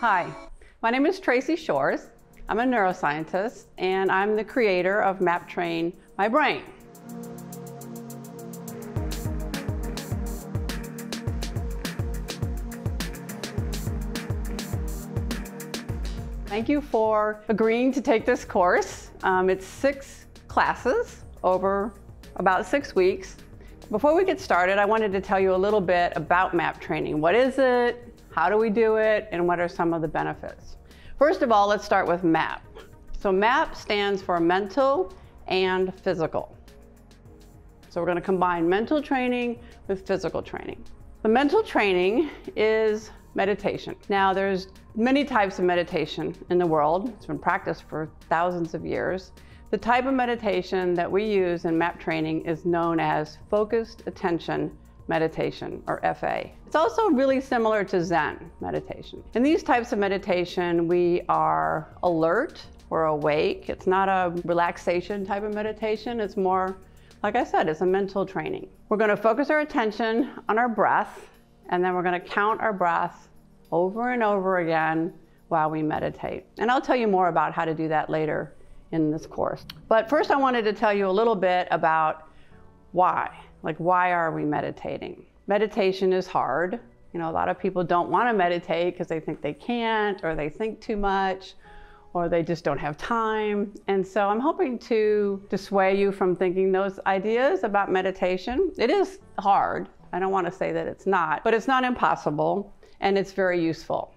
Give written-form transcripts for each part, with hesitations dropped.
Hi, my name is Tracey Shors. I'm a neuroscientist, and I'm the creator of Map Train My Brain. Thank you for agreeing to take this course. It's 6 classes over about 6 weeks. Before we get started, I wanted to tell you a little bit about map training. What is it? How do we do it? And what are some of the benefits? First of all, let's start with MAP. So MAP stands for mental and physical. So we're going to combine mental training with physical training. The mental training is meditation. Now, there's many types of meditation in the world. It's been practiced for thousands of years. The type of meditation that we use in MAP training is known as focused attention meditation, or FA. It's also really similar to Zen meditation. In these types of meditation, we are alert, we're awake. It's not a relaxation type of meditation. It's more, like I said, it's a mental training. We're going to focus our attention on our breath, and then we're going to count our breath over and over again while we meditate. And I'll tell you more about how to do that later in this course. But first, I wanted to tell you a little bit about why. Like, why are we meditating? Meditation is hard. You know, a lot of people don't want to meditate because they think they can't, or they think too much, or they just don't have time. And so I'm hoping to dissuade you from thinking those ideas about meditation. It is hard. I don't want to say that it's not, but it's not impossible, and it's very useful.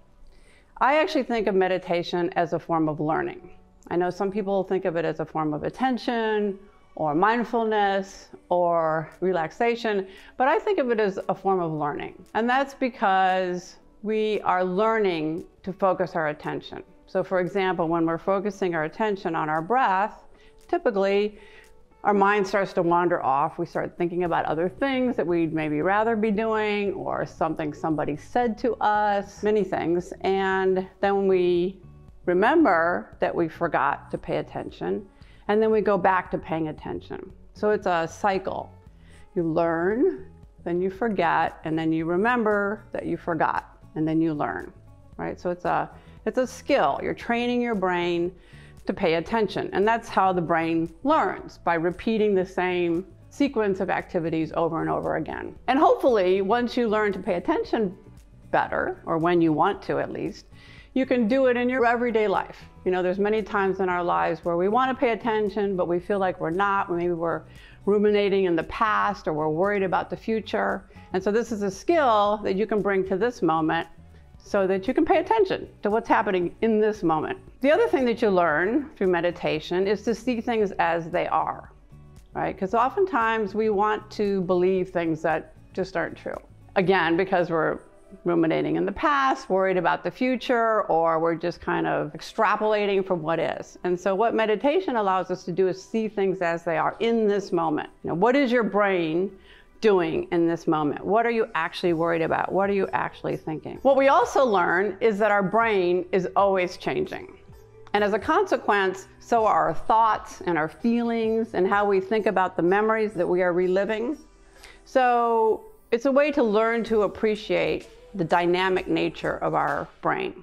I actually think of meditation as a form of learning. I know some people think of it as a form of attention, or mindfulness, or relaxation, but I think of it as a form of learning. And that's because we are learning to focus our attention. So for example, when we're focusing our attention on our breath, typically our mind starts to wander off. We start thinking about other things that we'd maybe rather be doing, or something somebody said to us, many things. And then we remember that we forgot to pay attention, and then we go back to paying attention. So it's a cycle. You learn, then you forget, and then you remember that you forgot, and then you learn, right? So it's a skill. You're training your brain to pay attention, and that's how the brain learns, by repeating the same sequence of activities over and over again. And hopefully, once you learn to pay attention better, or when you want to at least, you can do it in your everyday life. You know, there's many times in our lives where we want to pay attention, but we feel like we're not. Maybe we're ruminating in the past, or we're worried about the future. And so this is a skill that you can bring to this moment so that you can pay attention to what's happening in this moment. The other thing that you learn through meditation is to see things as they are, right? Because oftentimes we want to believe things that just aren't true. Again, because we're ruminating in the past, worried about the future, or we're just kind of extrapolating from what is. And so what meditation allows us to do is see things as they are in this moment. You know, what is your brain doing in this moment? What are you actually worried about? What are you actually thinking? What we also learn is that our brain is always changing. And as a consequence, so are our thoughts and our feelings and how we think about the memories that we are reliving. So it's a way to learn to appreciate the dynamic nature of our brain.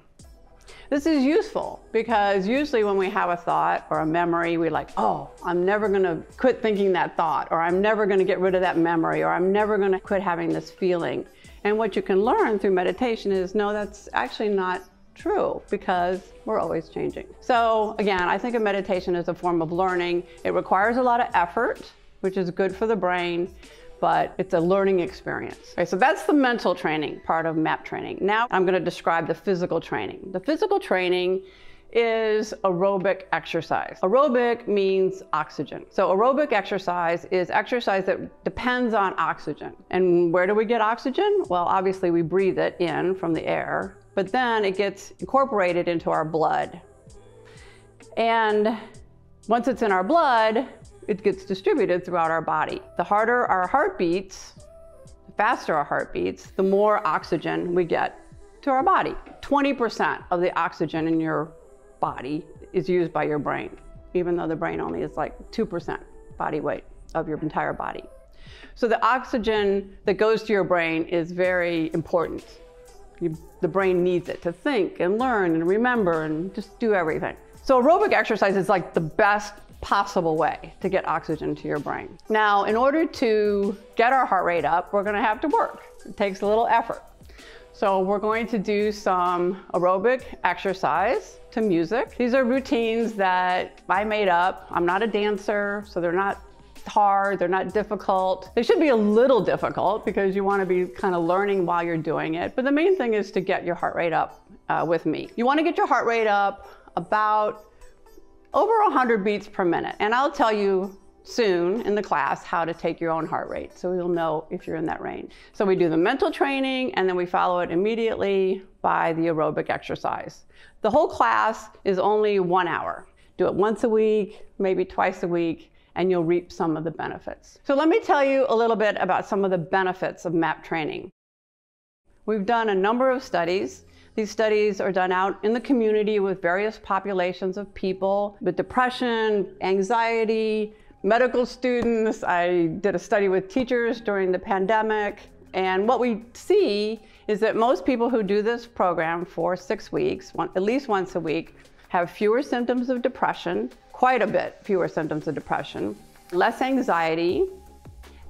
This is useful because usually when we have a thought or a memory, we're like, oh, I'm never gonna quit thinking that thought, or I'm never gonna get rid of that memory, or I'm never gonna quit having this feeling. And what you can learn through meditation is, no, that's actually not true, because we're always changing. So again, I think of meditation as a form of learning. It requires a lot of effort, which is good for the brain, but it's a learning experience. Okay, so that's the mental training part of MAP training. Now I'm going to describe the physical training. The physical training is aerobic exercise. Aerobic means oxygen. So aerobic exercise is exercise that depends on oxygen. And where do we get oxygen? Well, obviously we breathe it in from the air, but then it gets incorporated into our blood. And once it's in our blood, it gets distributed throughout our body. The harder our heart beats, the faster our heart beats, the more oxygen we get to our body. 20% of the oxygen in your body is used by your brain, even though the brain only is like 2% body weight of your entire body. So the oxygen that goes to your brain is very important. The brain needs it to think and learn and remember and just do everything. So aerobic exercise is like the best possible way to get oxygen to your brain. Now, in order to get our heart rate up, we're going to have to work. It takes a little effort. So we're going to do some aerobic exercise to music. These are routines that I made up. I'm not a dancer, so they're not hard, they're not difficult. They should be a little difficult because you want to be kind of learning while you're doing it. But the main thing is to get your heart rate up with me. You want to get your heart rate up about over 100 beats per minute. And I'll tell you soon in the class how to take your own heart rate, so you'll know if you're in that range. So we do the mental training and then we follow it immediately by the aerobic exercise. The whole class is only 1 hour. Do it once a week, maybe twice a week, and you'll reap some of the benefits. So let me tell you a little bit about some of the benefits of MAP training. We've done a number of studies. These studies are done out in the community with various populations of people with depression, anxiety, medical students. I did a study with teachers during the pandemic. And what we see is that most people who do this program for 6 weeks, at least once a week, have fewer symptoms of depression, quite a bit fewer symptoms of depression, less anxiety.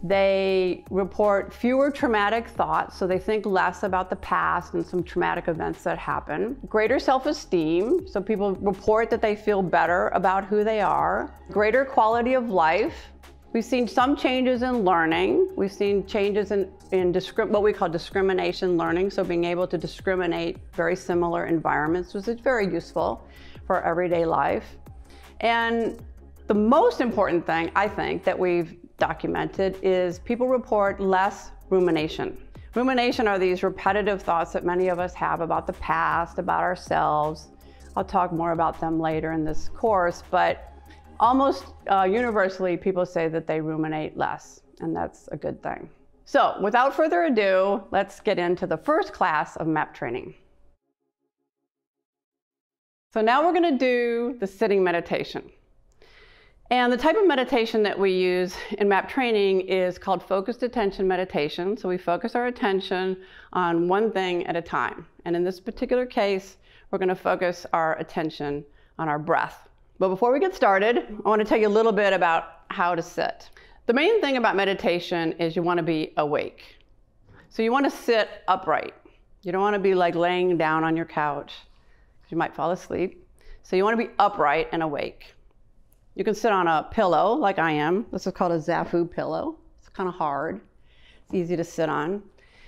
They report fewer traumatic thoughts, so they think less about the past and some traumatic events that happen. Greater self-esteem, so people report that they feel better about who they are. Greater quality of life. We've seen some changes in learning. We've seen changes in what we call discrimination learning, so being able to discriminate very similar environments, which is very useful for everyday life. And the most important thing, I think, that we've documented is people report less rumination. Rumination are these repetitive thoughts that many of us have about the past, about ourselves. I'll talk more about them later in this course, but almost universally, people say that they ruminate less, and that's a good thing. So without further ado, let's get into the first class of MAP training. So now we're going to do the sitting meditation. And the type of meditation that we use in MAP training is called focused attention meditation. So we focus our attention on one thing at a time. And in this particular case, we're going to focus our attention on our breath. But before we get started, I want to tell you a little bit about how to sit. The main thing about meditation is you want to be awake. So you want to sit upright. You don't want to be like laying down on your couch. You might fall asleep. So you want to be upright and awake. You can sit on a pillow like I am. This is called a Zafu pillow. It's kind of hard. It's easy to sit on.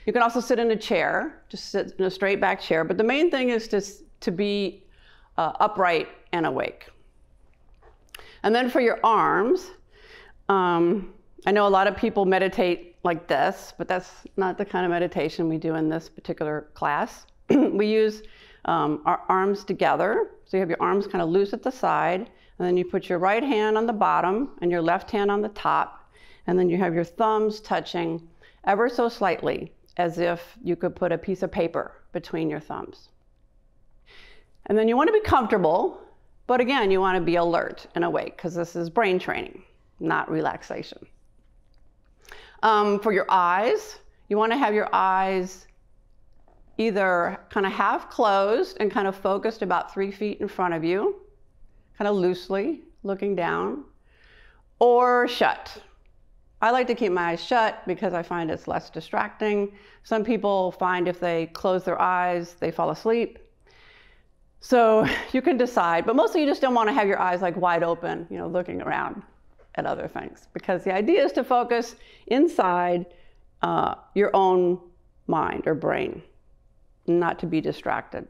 You can also sit in a chair, just sit in a straight back chair. But the main thing is to be upright and awake. And then for your arms, I know a lot of people meditate like this, but that's not the kind of meditation we do in this particular class. We use our arms together. So you have your arms kind of loose at the side, and then you put your right hand on the bottom and your left hand on the top, and then you have your thumbs touching ever so slightly, as if you could put a piece of paper between your thumbs. And then you want to be comfortable, but again, you want to be alert and awake, because this is brain training, not relaxation. For your eyes, you want to have your eyes either kind of half closed and kind of focused about 3 feet in front of you, kind of loosely looking down, or shut. I like to keep my eyes shut because I find it's less distracting. Some people find if they close their eyes, they fall asleep. So you can decide, but mostly you just don't want to have your eyes like wide open, you know, looking around at other things, because the idea is to focus inside your own mind or brain, not to be distracted.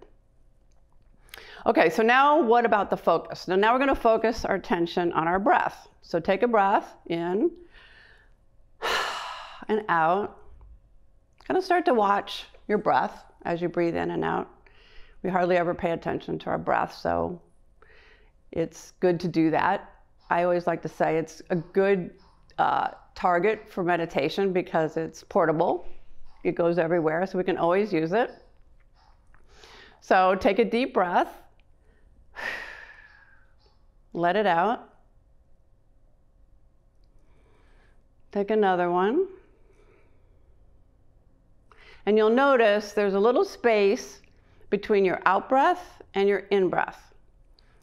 Okay, so now what about the focus? Now we're going to focus our attention on our breath. So take a breath in and out. Kind of start to watch your breath as you breathe in and out. We hardly ever pay attention to our breath, so it's good to do that. I always like to say it's a good target for meditation because it's portable. It goes everywhere, so we can always use it. So take a deep breath. Let it out. Take another one. And you'll notice there's a little space between your out breath and your in breath.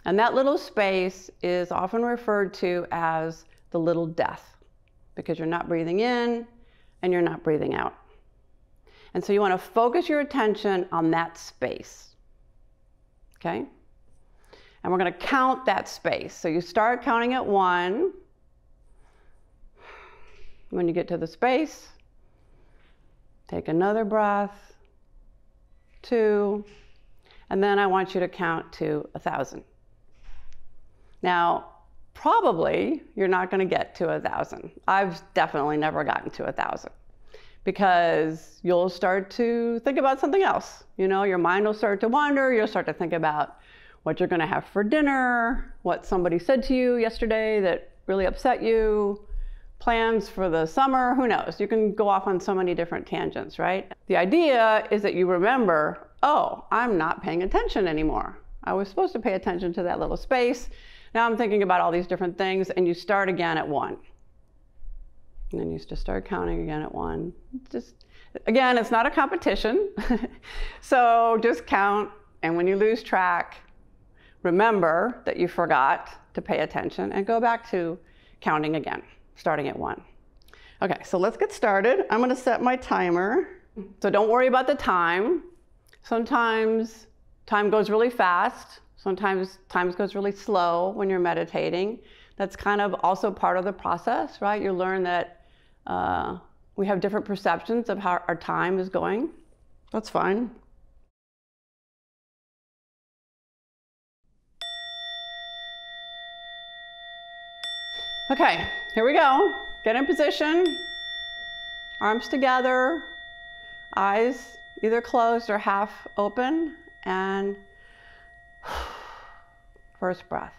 And that little space is often referred to as the little death, because you're not breathing in and you're not breathing out. And so you want to focus your attention on that space. Okay? And we're going to count that space. So you start counting at 1. When you get to the space, take another breath, 2, and then I want you to count to 1,000. Now, probably you're not going to get to 1,000. I've definitely never gotten to 1,000, because you'll start to think about something else. You know, your mind will start to wander. You'll start to think about what you're going to have for dinner, what somebody said to you yesterday that really upset you, plans for the summer, who knows? You can go off on so many different tangents, right? The idea is that you remember, oh, I'm not paying attention anymore. I was supposed to pay attention to that little space. Now I'm thinking about all these different things, and you start again at 1. And then you just start counting again at 1. Just, again, it's not a competition. So just count, and when you lose track, remember that you forgot to pay attention and go back to counting again, starting at 1. Okay, so let's get started. I'm going to set my timer. So don't worry about the time. Sometimes time goes really fast. Sometimes time goes really slow when you're meditating. That's kind of also part of the process, right? You learn that we have different perceptions of how our time is going. That's fine. Okay, here we go. Get in position, arms together, eyes either closed or half open, and first breath.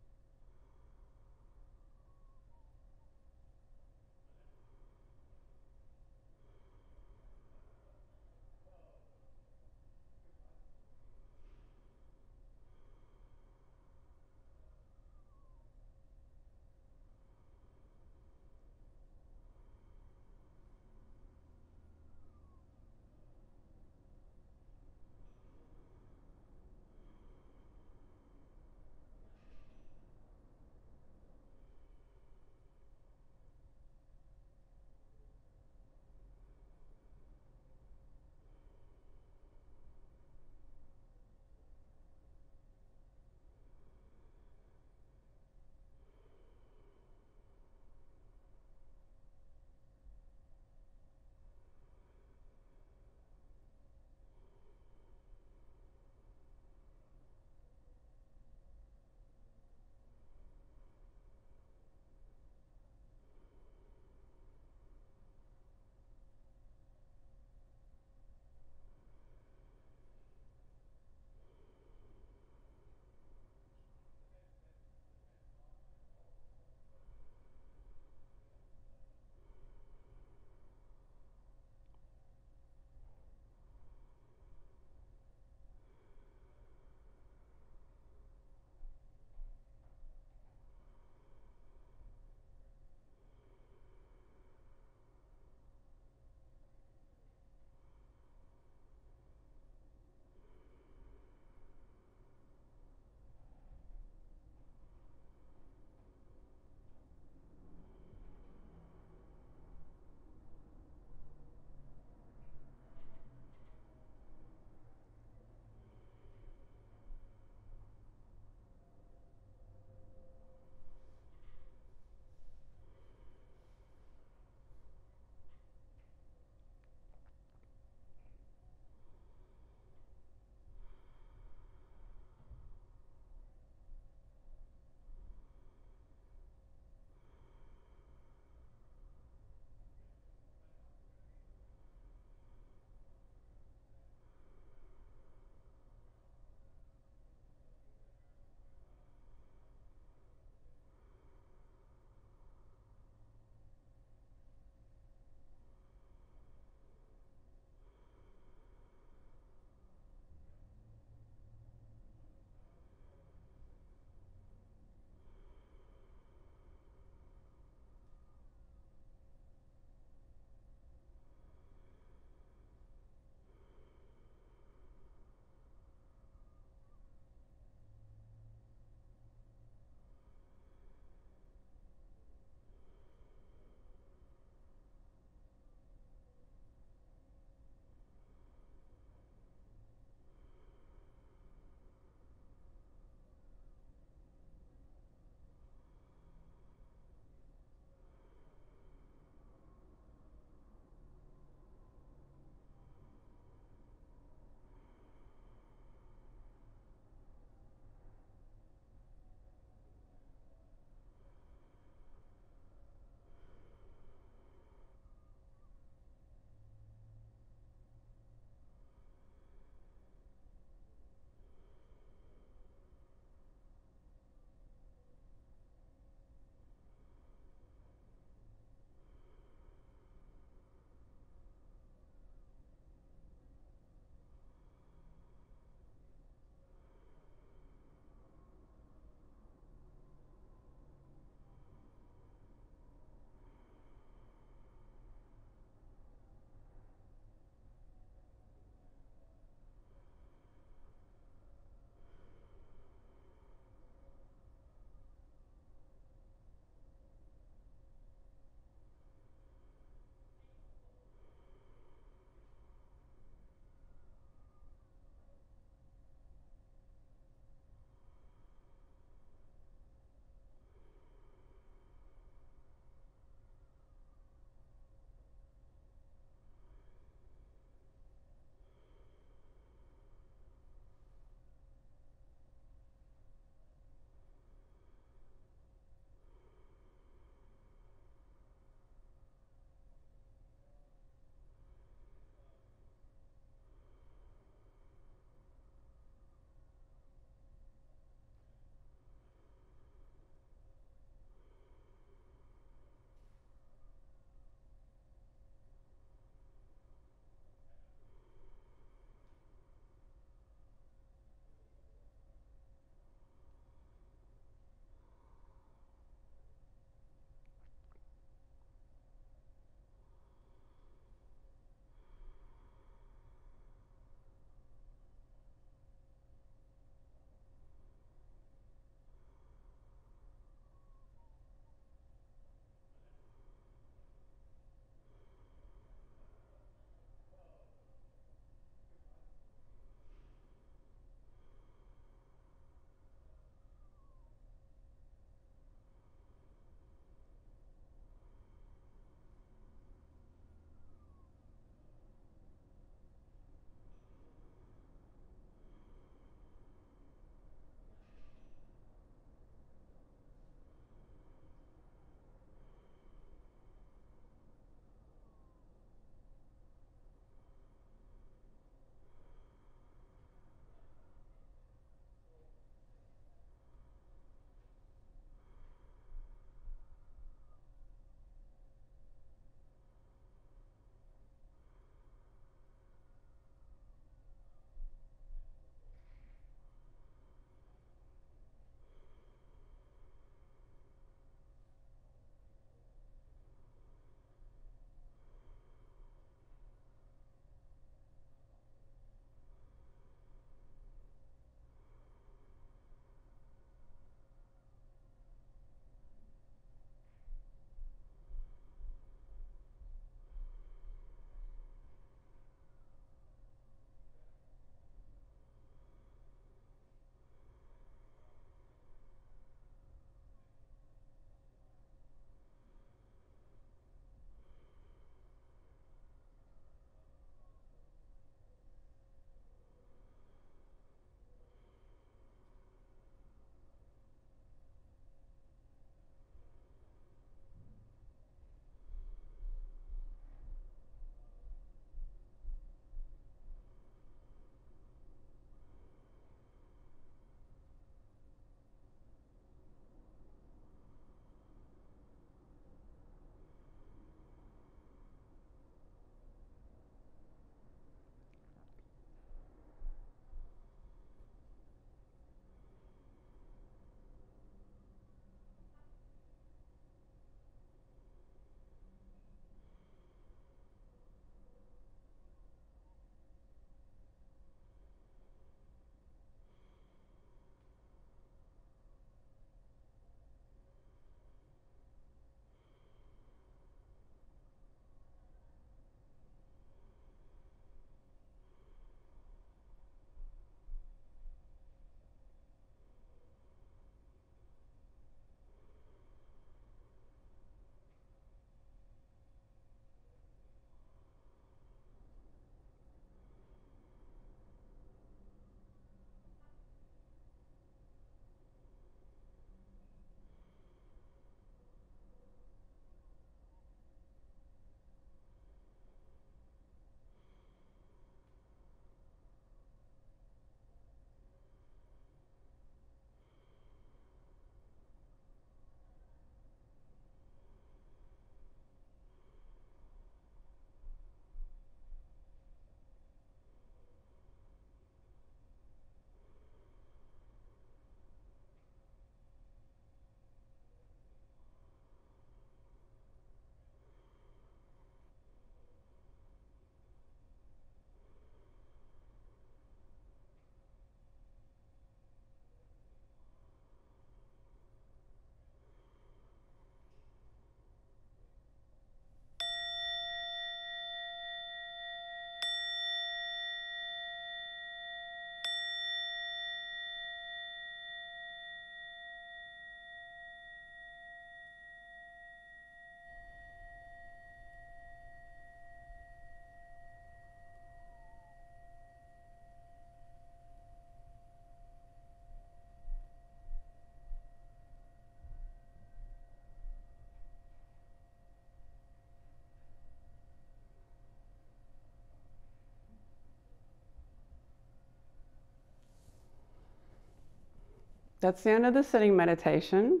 That's the end of the sitting meditation.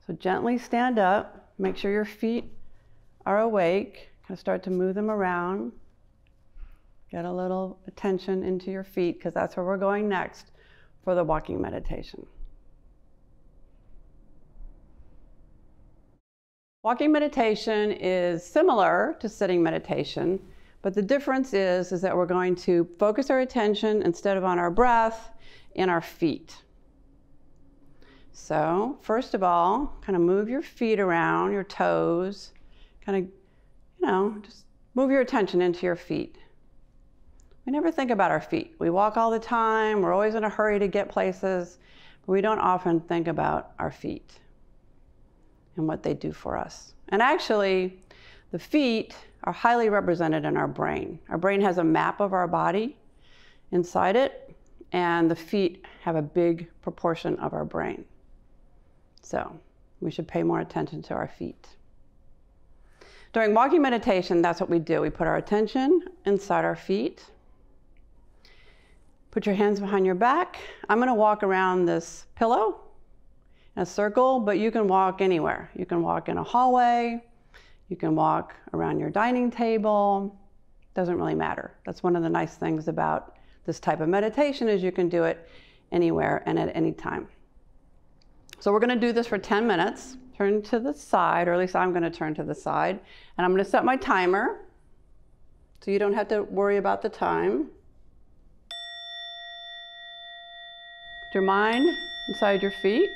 So gently stand up, make sure your feet are awake, kind of start to move them around. Get a little attention into your feet because that's where we're going next for the walking meditation. Walking meditation is similar to sitting meditation, but the difference is that we're going to focus our attention instead of on our breath in our feet. So first of all, kind of move your feet around, your toes, kind of, just move your attention into your feet. We never think about our feet. We walk all the time. We're always in a hurry to get places, but we don't often think about our feet and what they do for us. And actually, the feet are highly represented in our brain. Our brain has a map of our body inside it, and the feet have a big proportion of our brain. So we should pay more attention to our feet. During walking meditation, that's what we do. We put our attention inside our feet. Put your hands behind your back. I'm going to walk around this pillow in a circle, but you can walk anywhere. You can walk in a hallway. You can walk around your dining table. Doesn't really matter. That's one of the nice things about this type of meditation is you can do it anywhere and at any time. So we're going to do this for 10 minutes. Turn to the side, or at least I'm going to turn to the side, and I'm going to set my timer so you don't have to worry about the time. Put your mind inside your feet.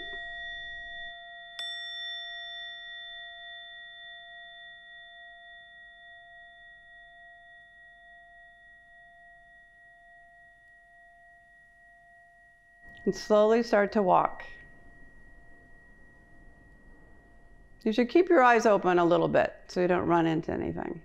And slowly start to walk. You should keep your eyes open a little bit so you don't run into anything.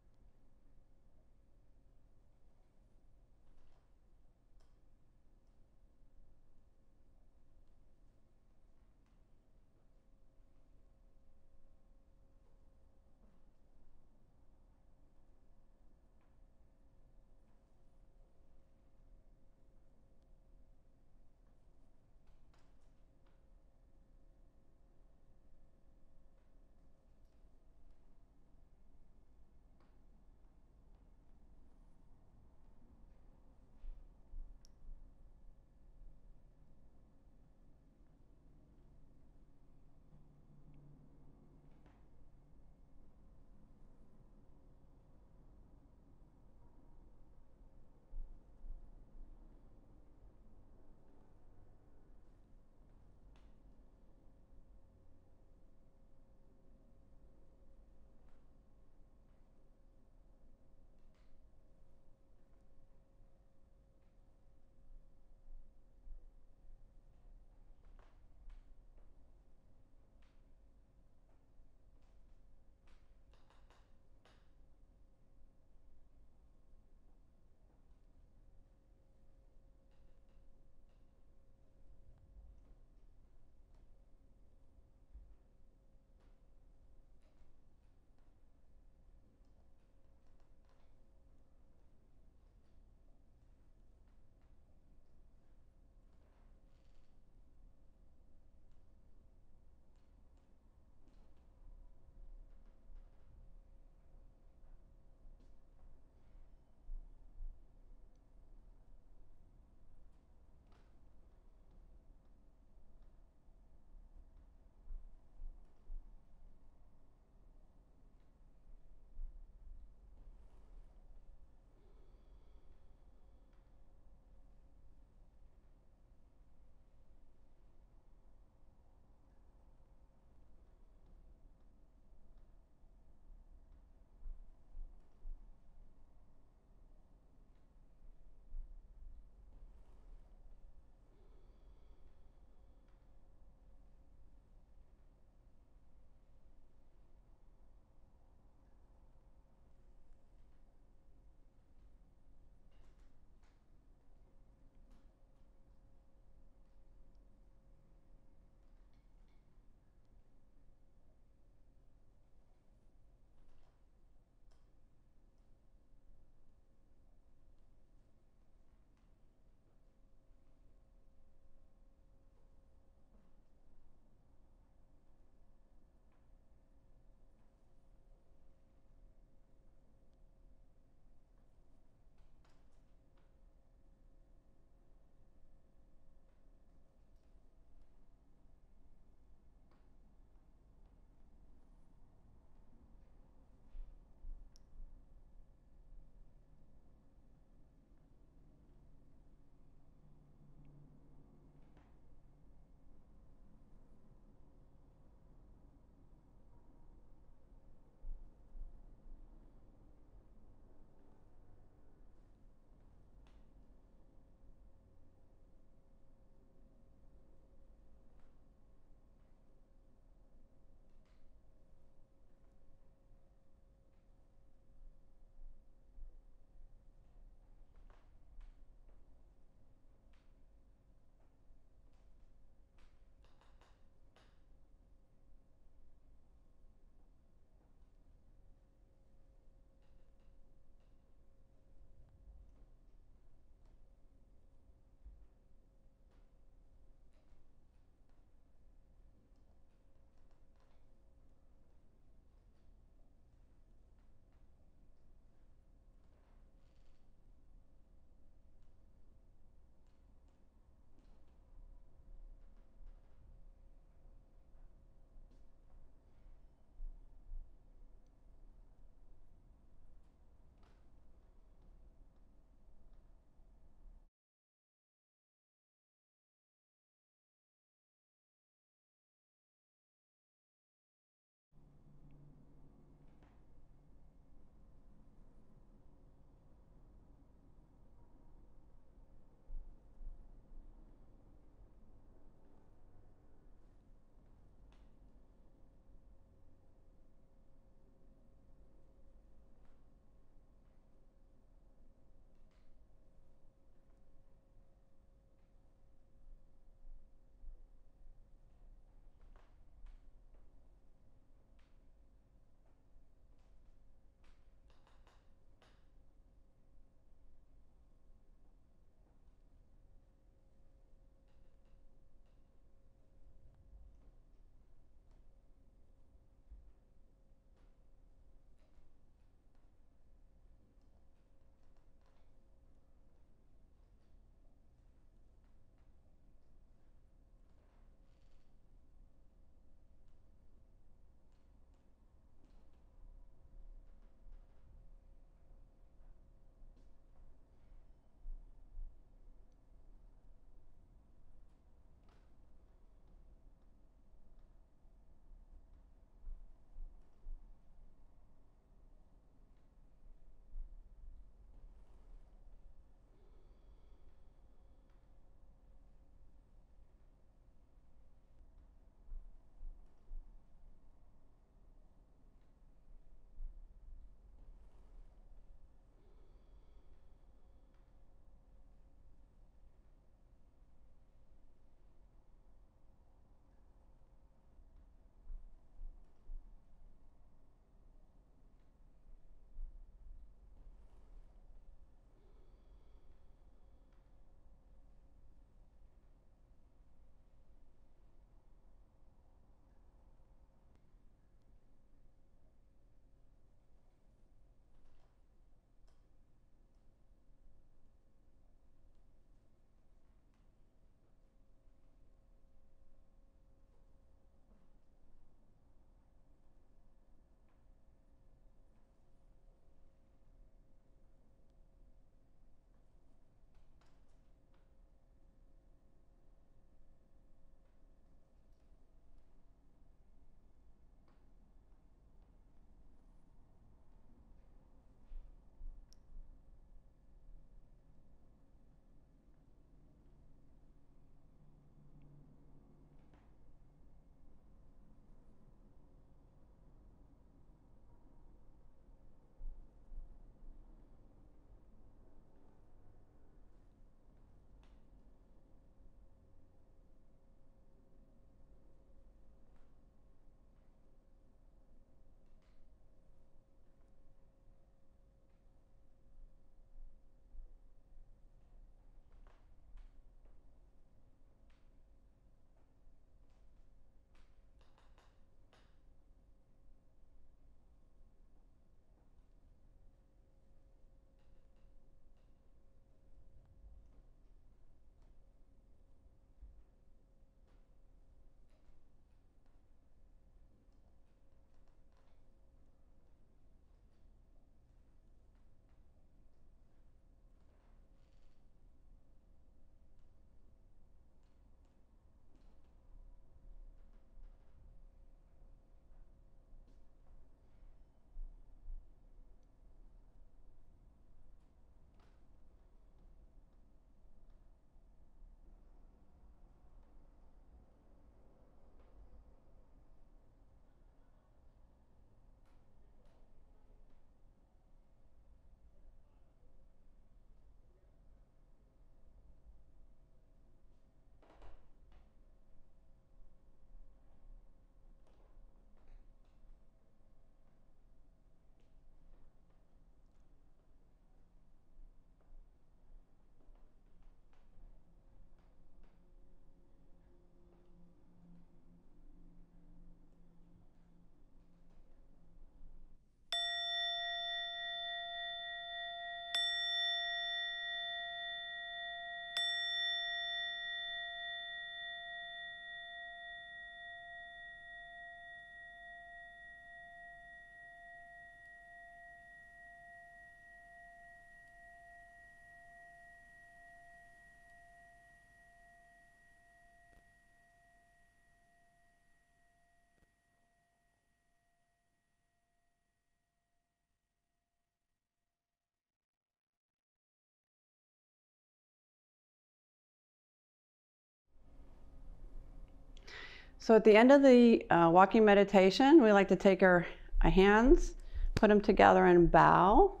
So at the end of the walking meditation, we like to take our hands, put them together and bow.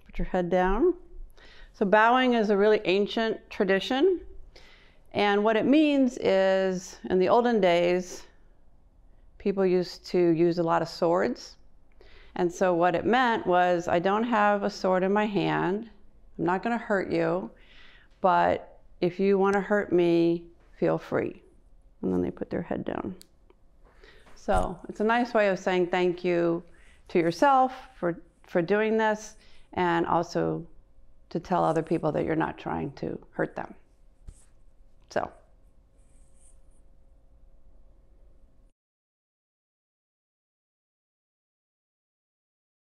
Put your head down. So bowing is a really ancient tradition. And what it means is, in the olden days, people used to use a lot of swords. And so what it meant was, I don't have a sword in my hand. I'm not going to hurt you. But if you want to hurt me, feel free. And then they put their head down. So it's a nice way of saying thank you to yourself for doing this, and also to tell other people that you're not trying to hurt them. So.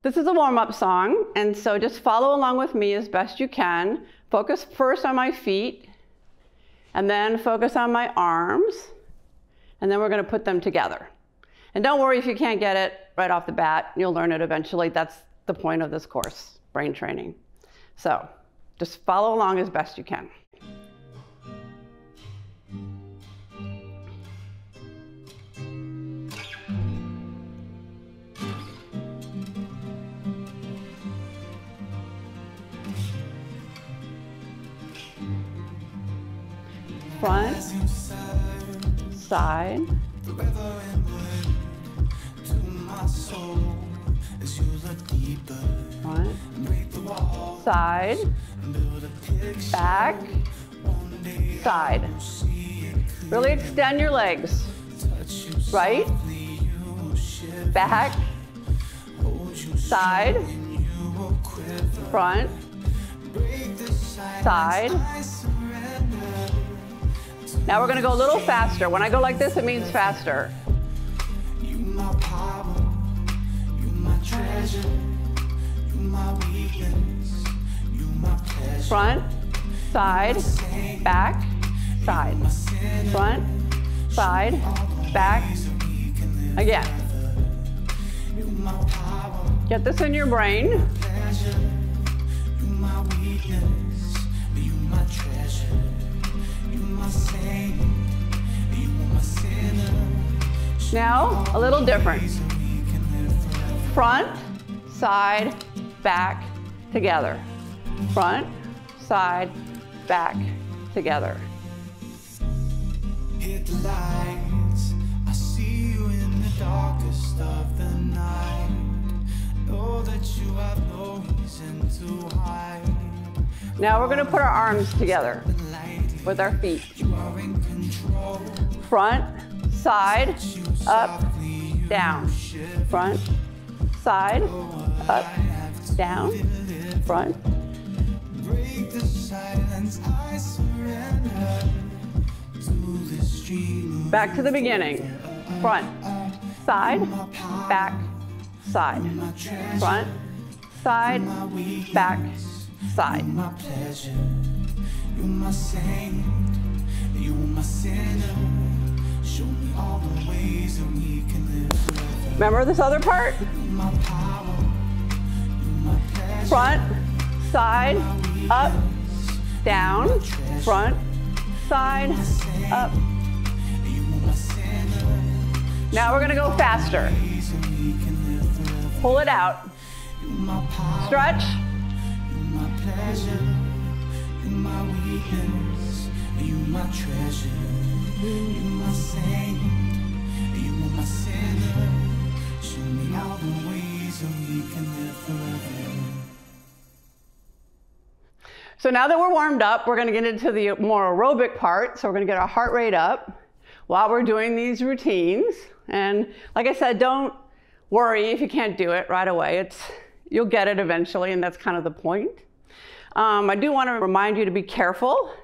This is a warm-up song, and so just follow along with me as best you can. Focus first on my feet, and then focus on my arms, and then we're going to put them together. And don't worry if you can't get it right off the bat. You'll learn it eventually. That's the point of this course, brain training. So just follow along as best you can. Front, side, front, side, back, side. Really extend your legs. Right, back, side, front, side. Now we're going to go a little faster. When I go like this, it means faster. You my power, you my treasure, you my weakness, you my pleasure. Front, side, back, side. Front, side, back. Again. Get this in your brain. Now, a little different. Front, side, back, together. Front, side, back, together. Hit the lights. I see you in the darkest of the night. Know that you have no reason to hide. Now we're going to put our arms together with our feet. Front, side, up, down. Front, side, up, down. Front. Back to the beginning. Front, side, back, side. Front, side, back, side. You're my saint, you're my sinner. Show me all the ways that we can live forever. Remember this other part? You're my power, you're my pleasure. Front, side, up, down. Front, side, up. Now we're going to go faster. Pull it out. Stretch. My weakness, you my treasure, you my saint, you my sinner. Show me all the ways that we can live forever. So now that we're warmed up, we're going to get into the more aerobic part. So we're going to get our heart rate up while we're doing these routines. And like I said, don't worry if you can't do it right away. You'll get it eventually, and that's kind of the point. I do want to remind you to be careful.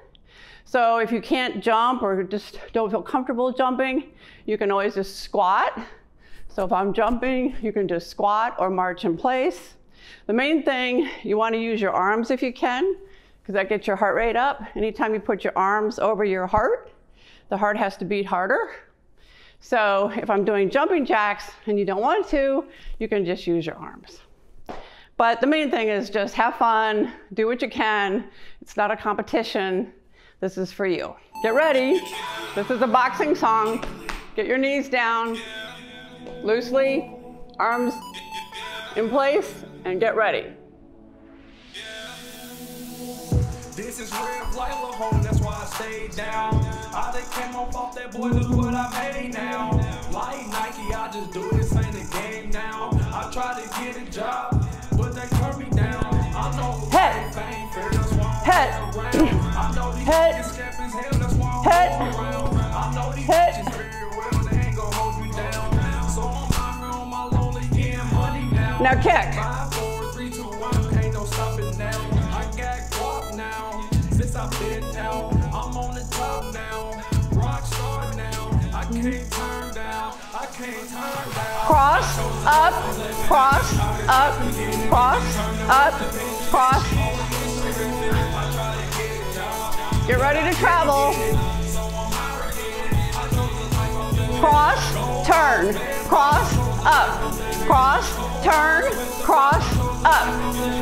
So if you can't jump or just don't feel comfortable jumping, you can always just squat. So if I'm jumping, you can just squat or march in place. The main thing, you want to use your arms if you can, because that gets your heart rate up. Anytime you put your arms over your heart, the heart has to beat harder. So if I'm doing jumping jacks and you don't want to, you can just use your arms. But the main thing is just have fun, do what you can. It's not a competition. This is for you. Get ready. This is a boxing song. Get your knees down, loosely, arms in place, and get ready. This is real life, little home, that's why I stayed down. I just came off that boy, look what I made now. Like Nike, I just do this, ain't a game now. I try to get a job, but they turn me down. I know head, fame, fair, that's why I'm head, I know these head, stepping hell, that's why I'm head, around. I know these head. bitches very well, they ain't gon' hold me down. So I'm out here on my lonely, getting money now. Now kick. 5, 4, 3, 2, 1, ain't no stopping now. I got guap now. Since I've been down, I'm on the top now. Rock star now. I can't turn down. I can't turn down. Cross, up, cross, up, cross, up, cross. Get ready to travel. Cross, turn, cross, up, cross, turn, cross, up,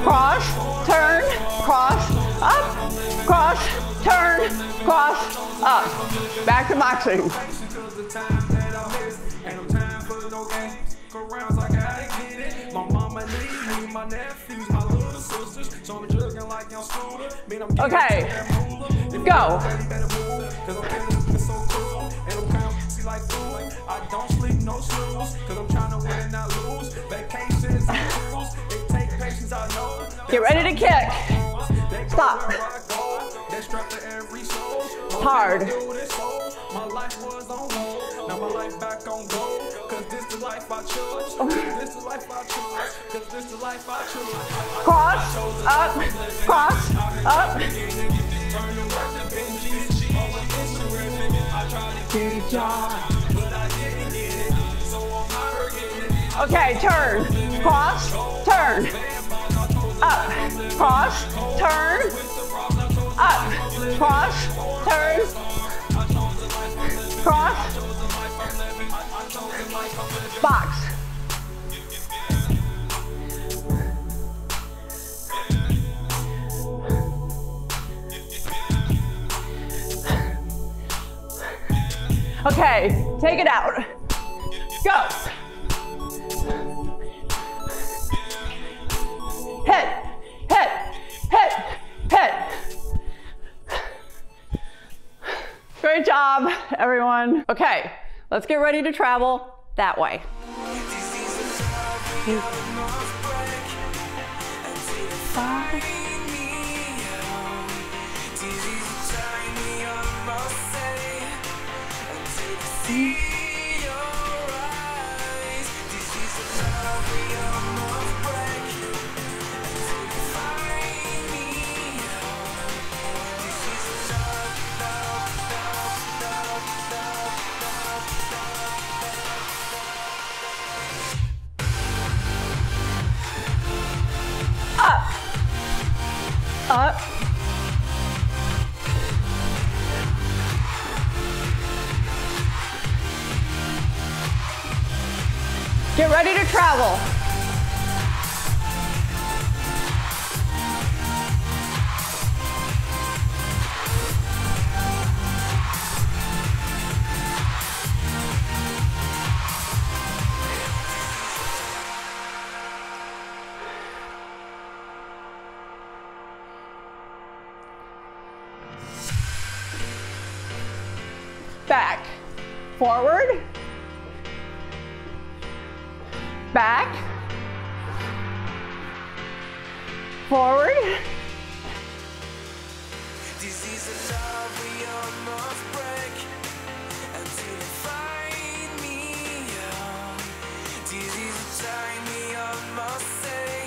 cross, turn, cross, up, cross, turn, cross, up. Back to boxing. Okay, go. I don't sleep, no snooze, cause I'm trying to win, not lose. Vacations and cruise, it take patience, I know. Get ready to kick. Stop. Hard. My life was on hold, now my life back on gold. Cause this the life I chose, this the life I chose, cause this the life I chose. Cross, up, cross, up. Okay, turn, cross, turn, up, cross, turn, up, cross, turn, cross, box. Okay, take it out. Go. Hit, hit, hit, hit. Great job, everyone. Okay, let's get ready to travel that way. Up, up, get ready to travel. Back, forward, back, forward. Disease of love, we almost break until you find me. Disease of time, we almost say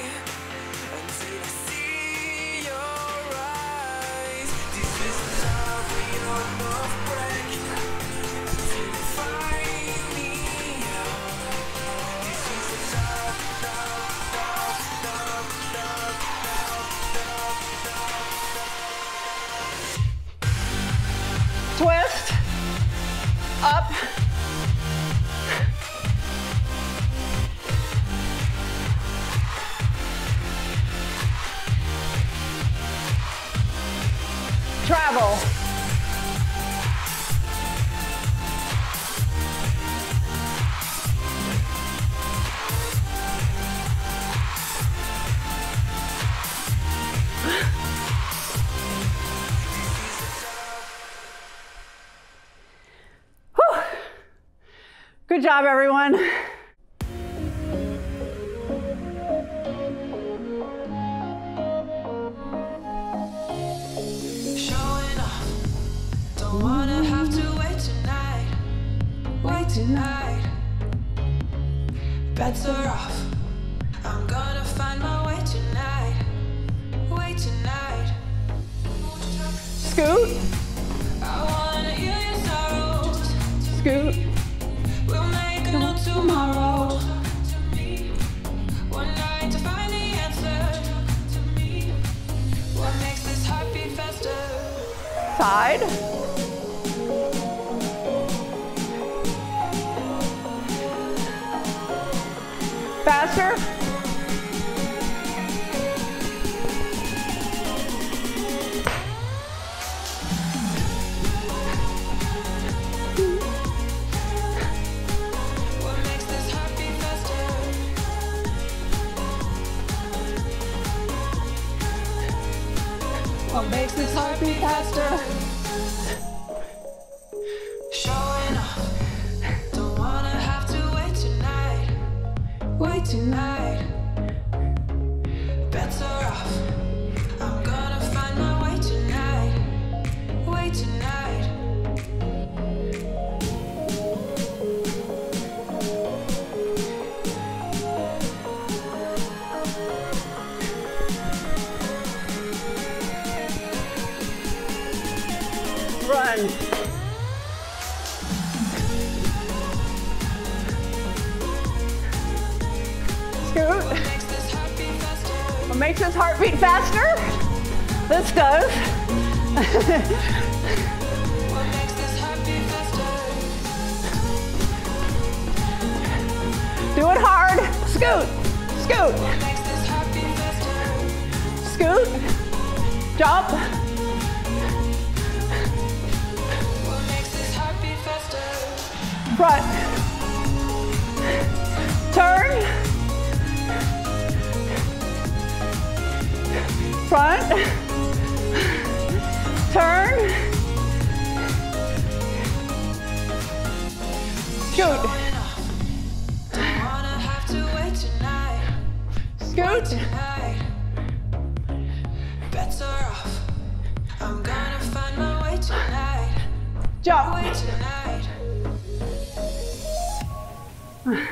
until I see your eyes. Disease of love, we almost break until you find me. Disease of love, love, love, love, love, love, love. Twist, up, travel, job, everyone. Showing off. Don't wanna have to wait tonight. Wait tonight. Bets are off. I'm gonna find my way tonight. Wait tonight. Scoot. I wanna heal your sorrows. Scoot. We'll make a new tomorrow. One night to find the answer. What makes this heart beat faster? Side. Faster. What makes this heart beat faster? What makes this heart beat faster? Showing off. Don't wanna have to wait tonight. Wait tonight. Bets are off. I'm gonna find my way tonight. Wait tonight. Run. Scoot. What makes this heart beat faster? What makes this heart beat faster? This does. What makes this heart beat faster? Do it hard. Scoot. Scoot. What makes this heart beat faster? Scoot. Jump. What makes this heart beat faster? Front. Turn. Front. Turn. Scoot. Showing off. Don't wanna have to wait tonight. Scoot. Tonight. Bets are off. I'm gonna find my way tonight. Jump. Way tonight. Whew.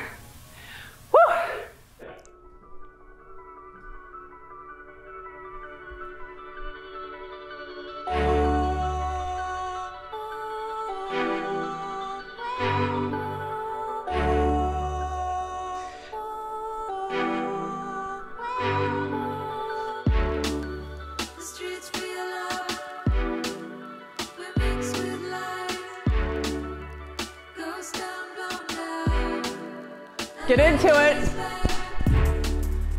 The streets we love, we mix with life. Goes down, blown down. Get into it.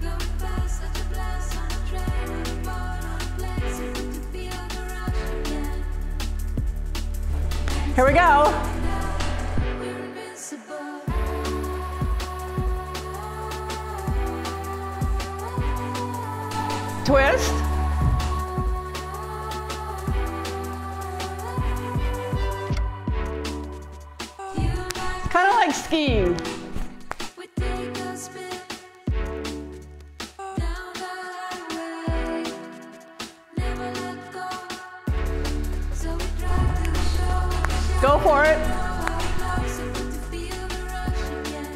Going fast, such a blast on a train, on a boat, on a plane, so good to feel the rush again. Here we go. We're invincible. Twist. You and I, Kind of like skiing. we take a spin down the highway. Never let go. So we drive to the shore. Go for it. So good to feel the rush again.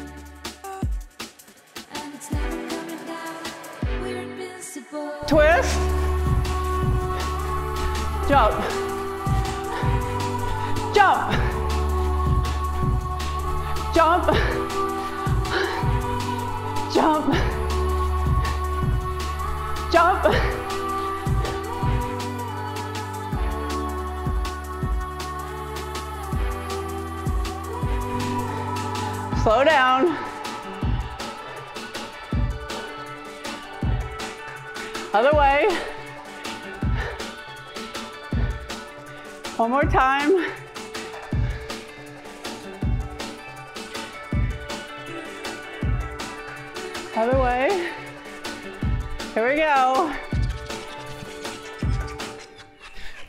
And it's never coming down. We're invincible. Twist. Jump. Jump. Jump. Jump. Jump. Slow down. Other way. One more time. Other way. Here we go.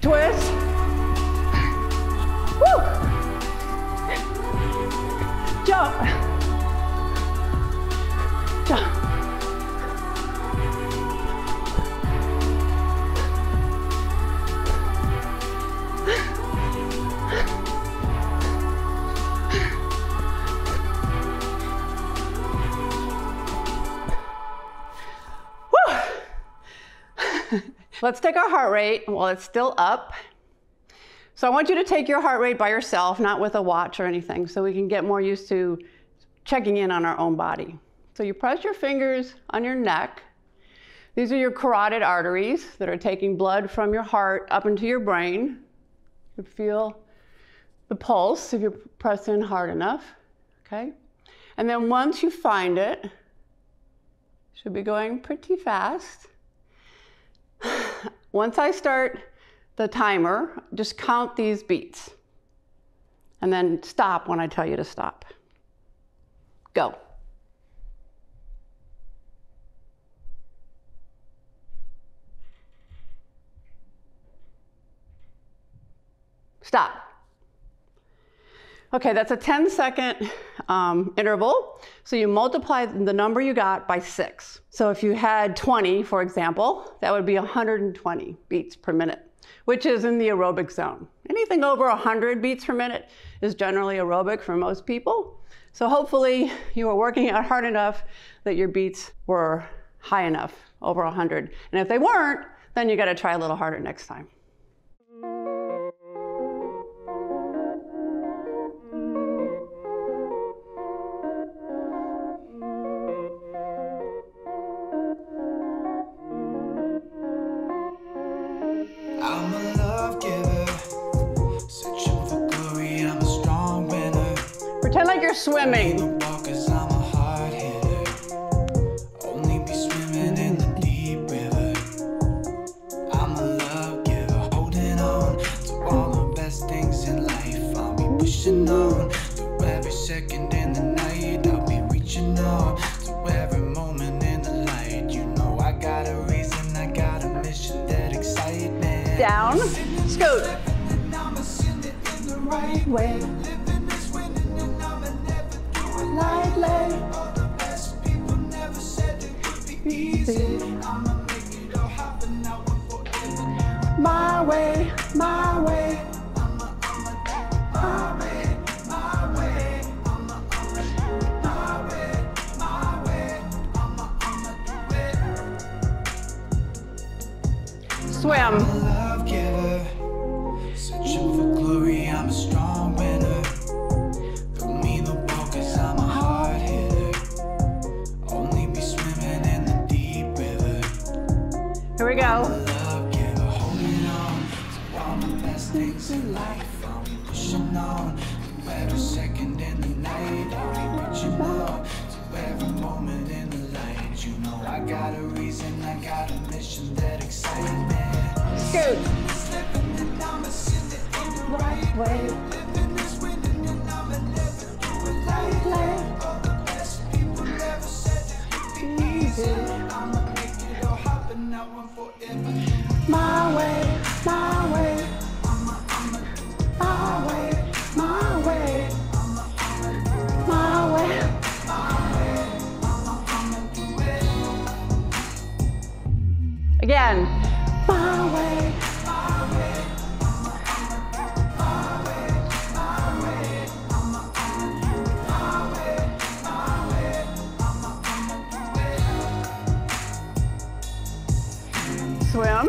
Twist. Woo! Jump. Jump. Jump. Let's take our heart rate while it's still up. So I want you to take your heart rate by yourself, not with a watch or anything, so we can get more used to checking in on our own body. So you press your fingers on your neck. These are your carotid arteries that are taking blood from your heart up into your brain. You feel the pulse if you press in hard enough, okay? And then once you find it, should be going pretty fast. Once I start the timer, just count these beats and then stop when I tell you to stop. Go. Stop. Okay, that's a 10-second interval. So you multiply the number you got by 6. So if you had 20, for example, that would be 120 beats per minute, which is in the aerobic zone. Anything over 100 beats per minute is generally aerobic for most people. So hopefully you were working out hard enough that your beats were high enough, over 100. And if they weren't, then you gotta try a little harder next time. I'm a love giver, searching for glory, I'm a strong winner. Pretend like you're swimming. Cause I'm a hard hitter, only be swimming in the deep river. I'm a love giver, holding on to all the best things in life. I'll be pushing on through every second in the night. I'll be reaching on to every moment in the light. You know I got a reason, I got a mission that excites me. Down, scoot. Right way. Lightly. Easy. My way, my way. My way, my way. My way, my way. Swim. Searching for glory, I'm a strong winner. Throw me the ball cause I'm a hard hitter. Only be swimming in the deep river. Here we go. Love giver, holding on to all the best things in life. I'll be pushing on to every second in the night. I'll be reaching on to every moment in the light. You know I got a reason, I got a mission that excites me. Scoot. Right way. Living is winning and I'ma never do it lightly. All the best people never said it would be easy. I'ma make it all happen now and forever. My way, my way. My way, my way. My way. Again. My way. Swim.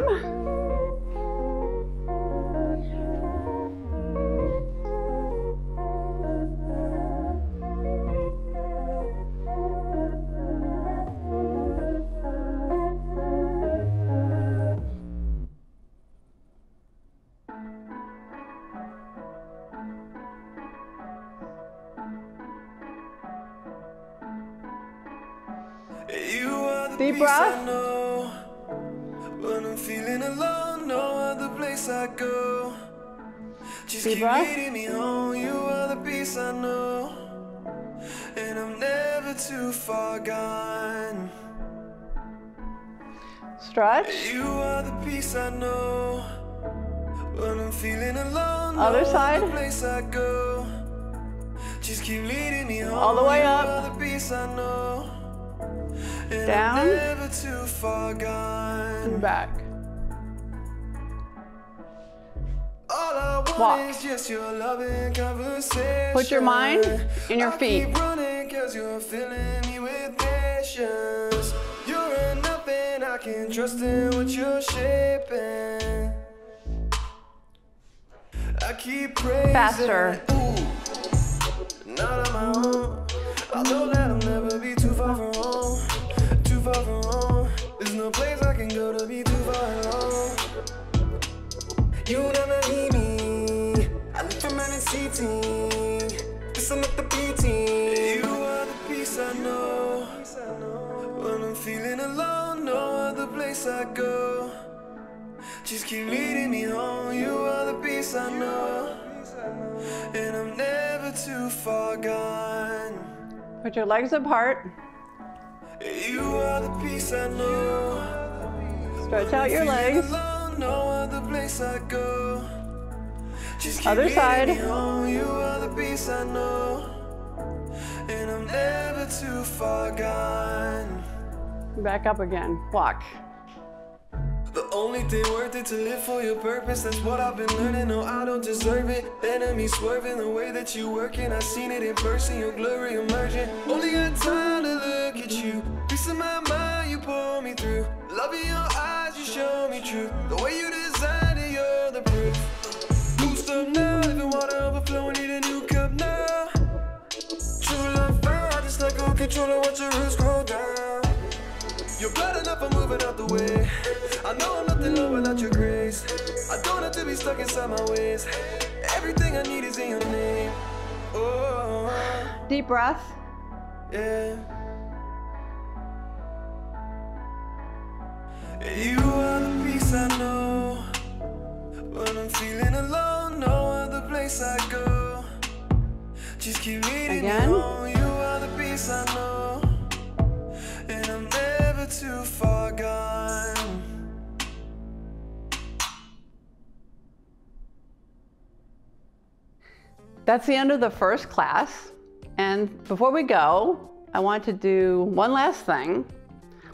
Deep breath. When I'm feeling alone, no other place I go. Just Deep keep breath. leading me home. You are the peace I know, and I'm never too far gone. Stretch. You are the peace I know. When I'm feeling alone, Other no side. other place I go. Just keep leading me home. All the way up. You are the peace I know. And Down. I'm never too far gone. And back. All I want Walk. is just your loving conversation. Put your mind in your feet. Keep running 'cause you're filling me with patience. You're nothing I can trust in what you're shaping. I keep praising. Faster. Ooh, not on my own. I know that I'll never be too far from home. Too far from home. There's no place I can go to be too far alone. You never need me. I live from seating. This I'm not the beating. You are the peace I know. When I'm feeling alone, no other place I go. Just keep leading me home. You are the peace I know. And I'm never too far gone. Put your legs apart. You are the peace I know. Stretch out your legs. Alone, no other place I go. Just keep Other side. leading me home. You are the peace I know. And I'm never too far gone. Back up again. Walk. The only thing worth it to live for your purpose. That's what I've been learning. No, I don't deserve it. Enemy swerving the way that you working. I seen it in person. Your glory emerging. Only got time to look at you. Peace in my mind, you pull me through. Love in your eyes, you show me truth. The way you designed it, you're the proof. Boost up now, living water overflowing. Need a new cup now. True love found, just like a controller. Watch your roots grow down. You're blood enough, I'm moving out the way. I know I'm nothing low without your grace. I don't have to be stuck inside my ways. Everything I need is in your name. Oh, Deep breath. yeah. You are the peace I know. When I'm feeling alone, no other place I go. Just keep leading Again. me home. You are the peace I know. And I'm never too far gone. That's the end of the first class. And before we go, I want to do one last thing.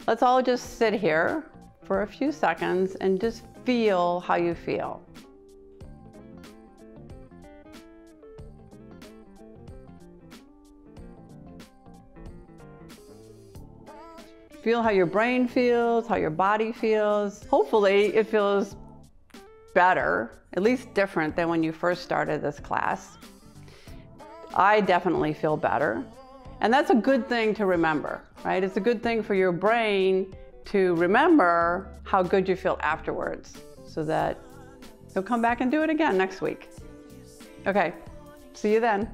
Let's all just sit here for a few seconds and just feel how you feel. Feel how your brain feels, how your body feels. Hopefully it feels better, at least different than when you first started this class. I definitely feel better. And that's a good thing to remember, right? It's a good thing for your brain to remember how good you feel afterwards so that you'll come back and do it again next week. Okay, see you then.